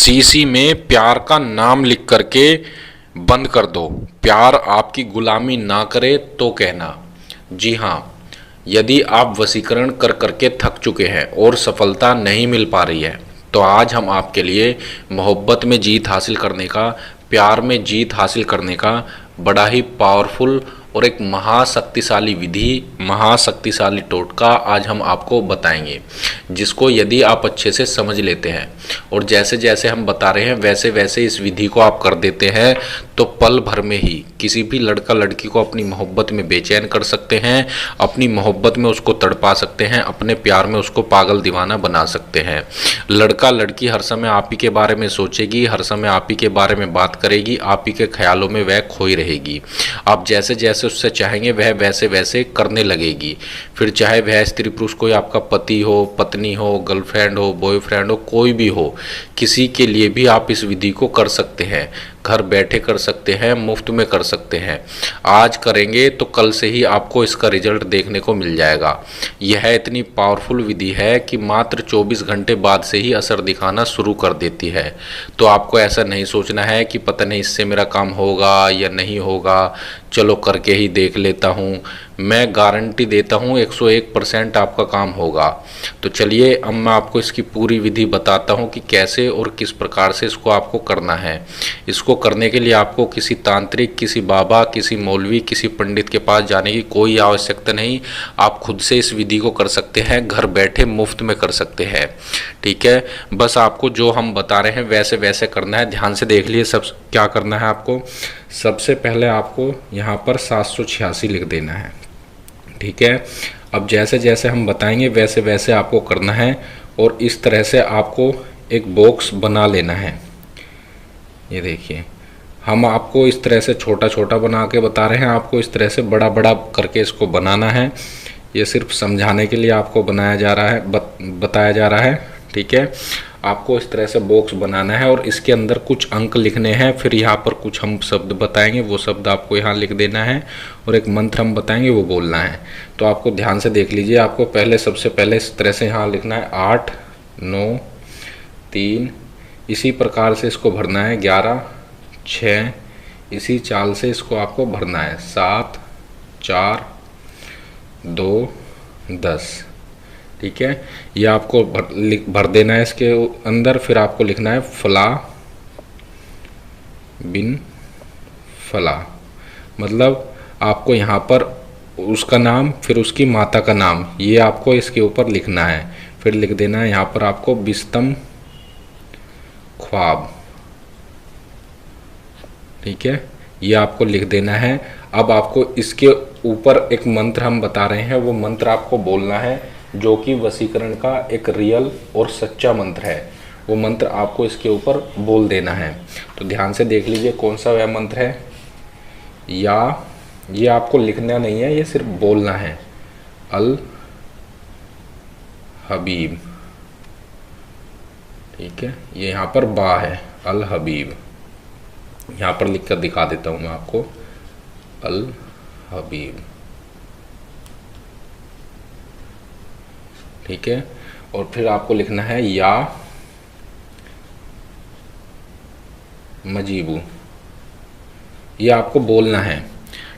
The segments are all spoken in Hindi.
शीशी में प्यार का नाम लिख करके बंद कर दो। प्यार आपकी गुलामी ना करे तो कहना। जी हाँ, यदि आप वशीकरण कर करके थक चुके हैं और सफलता नहीं मिल पा रही है, तो आज हम आपके लिए मोहब्बत में जीत हासिल करने का, प्यार में जीत हासिल करने का बड़ा ही पावरफुल और एक महाशक्तिशाली विधि, महाशक्तिशाली टोटका आज हम आपको बताएंगे, जिसको यदि आप अच्छे से समझ लेते हैं और जैसे जैसे हम बता रहे हैं वैसे वैसे इस विधि को आप कर देते हैं, तो पल भर में ही किसी भी लड़का लड़की को अपनी मोहब्बत में बेचैन कर सकते हैं, अपनी मोहब्बत में उसको तड़पा सकते हैं, अपने प्यार में उसको पागल दीवाना बना सकते हैं। लड़का लड़की हर समय आप ही के बारे में सोचेगी, हर समय आप ही के बारे में बात करेगी, आप ही के ख्यालों में वह खोई रहेगी। आप जैसे जैसे उससे चाहेंगे वह वैसे वैसे करने लगेगी। फिर चाहे वह स्त्री पुरुष कोई आपका पति हो, पत्नी हो, गर्लफ्रेंड हो, बॉयफ्रेंड हो, कोई भी हो, किसी के लिए भी आप इस विधि को कर सकते हैं। घर बैठे कर सकते हैं, मुफ्त में कर सकते हैं। आज करेंगे तो कल से ही आपको इसका रिजल्ट देखने को मिल जाएगा। यह इतनी पावरफुल विधि है कि मात्र 24 घंटे बाद से ही असर दिखाना शुरू कर देती है। तो आपको ऐसा नहीं सोचना है कि पता नहीं इससे मेरा काम होगा या नहीं होगा, चलो करके ही देख लेता हूँ। मैं गारंटी देता हूँ 101% आपका काम होगा। तो चलिए अब मैं आपको इसकी पूरी विधि बताता हूँ कि कैसे और किस प्रकार से इसको आपको करना है। इसको करने के लिए आपको किसी तांत्रिक, किसी बाबा, किसी मौलवी, किसी पंडित के पास जाने की कोई आवश्यकता नहीं। आप खुद से इस विधि को कर सकते हैं, घर बैठे मुफ्त में कर सकते हैं। ठीक है, बस आपको जो हम बता रहे हैं वैसे वैसे करना है। ध्यान से देख लिए सब क्या करना है आपको। सबसे पहले आपको यहाँ पर 786 लिख देना है। ठीक है, अब जैसे जैसे हम बताएंगे वैसे वैसे आपको करना है और इस तरह से आपको एक बॉक्स बना लेना है। ये देखिए, हम आपको इस तरह से छोटा छोटा बना के बता रहे हैं, आपको इस तरह से बड़ा बड़ा करके इसको बनाना है। ये सिर्फ समझाने के लिए आपको बनाया जा रहा है, बताया जा रहा है। ठीक है, आपको इस तरह से बॉक्स बनाना है और इसके अंदर कुछ अंक लिखने हैं। फिर यहाँ पर कुछ हम शब्द बताएंगे, वो शब्द आपको यहाँ लिख देना है और एक मंत्र हम बताएंगे, वो बोलना है। तो आपको ध्यान से देख लीजिए। आपको पहले सबसे पहले इस तरह से यहाँ लिखना है 8 9 3, इसी प्रकार से इसको भरना है 11 6, इसी चाल से इसको आपको भरना है 7 4 2 10। ठीक है, ये आपको भर देना है इसके अंदर। फिर आपको लिखना है फला बिन फला, मतलब आपको यहाँ पर उसका नाम, फिर उसकी माता का नाम, ये आपको इसके ऊपर लिखना है। फिर लिख देना है यहाँ पर आपको बिस्तम ख्वाब। ठीक है, ये आपको लिख देना है। अब आपको इसके ऊपर एक मंत्र हम बता रहे हैं, वो मंत्र आपको बोलना है, जो कि वशीकरण का एक रियल और सच्चा मंत्र है। वो मंत्र आपको इसके ऊपर बोल देना है। तो ध्यान से देख लीजिए कौन सा वह मंत्र है। या ये आपको लिखना नहीं है, ये सिर्फ बोलना है। अल हबीब। ठीक है, ये यहाँ पर बा है, अल हबीब। यहाँ पर लिख कर दिखा देता हूँ मैं आपको, अल हबीब। ठीक है, और फिर आपको लिखना है या मजीबू। ये आपको बोलना है।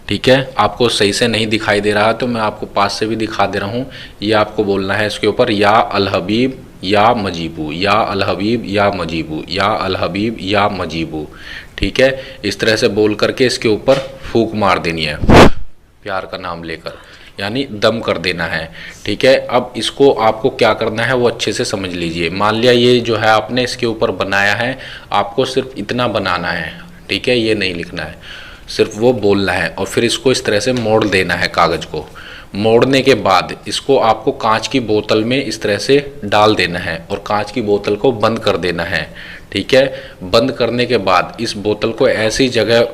ठीक है, आपको सही से नहीं दिखाई दे रहा तो मैं आपको पास से भी दिखा दे रहा हूँ। ये आपको बोलना है इसके ऊपर, या अल हबीब या मजीबू, या अल हबीब या मजीबू, या अल हबीब या मजीबू। ठीक है, इस तरह से बोल करके इसके ऊपर फूंक मार देनी है, प्यार का नाम लेकर, यानी दम कर देना है। ठीक है, अब इसको आपको क्या करना है वो अच्छे से समझ लीजिए। मान लिया ये जो है आपने इसके ऊपर बनाया है, आपको सिर्फ इतना बनाना है। ठीक है, ये नहीं लिखना है, सिर्फ वो बोलना है। और फिर इसको इस तरह से मोड़ देना है, कागज़ को मोड़ने के बाद इसको आपको कांच की बोतल में इस तरह से डाल देना है और कांच की बोतल को बंद कर देना है। ठीक है, बंद करने के बाद इस बोतल को ऐसी जगह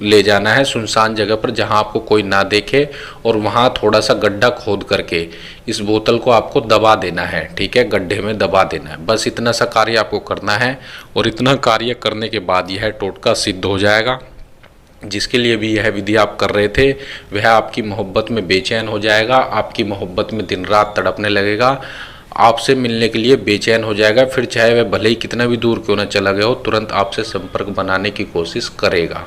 ले जाना है, सुनसान जगह पर, जहां आपको कोई ना देखे, और वहां थोड़ा सा गड्ढा खोद करके इस बोतल को आपको दबा देना है। ठीक है, गड्ढे में दबा देना है। बस इतना सा कार्य आपको करना है और इतना कार्य करने के बाद यह टोटका सिद्ध हो जाएगा। जिसके लिए भी यह विधि आप कर रहे थे वह आपकी मोहब्बत में बेचैन हो जाएगा, आपकी मोहब्बत में दिन रात तड़पने लगेगा, आपसे मिलने के लिए बेचैन हो जाएगा, फिर चाहे वह भले ही कितना भी दूर क्यों ना चला गया हो, तुरंत आपसे संपर्क बनाने की कोशिश करेगा।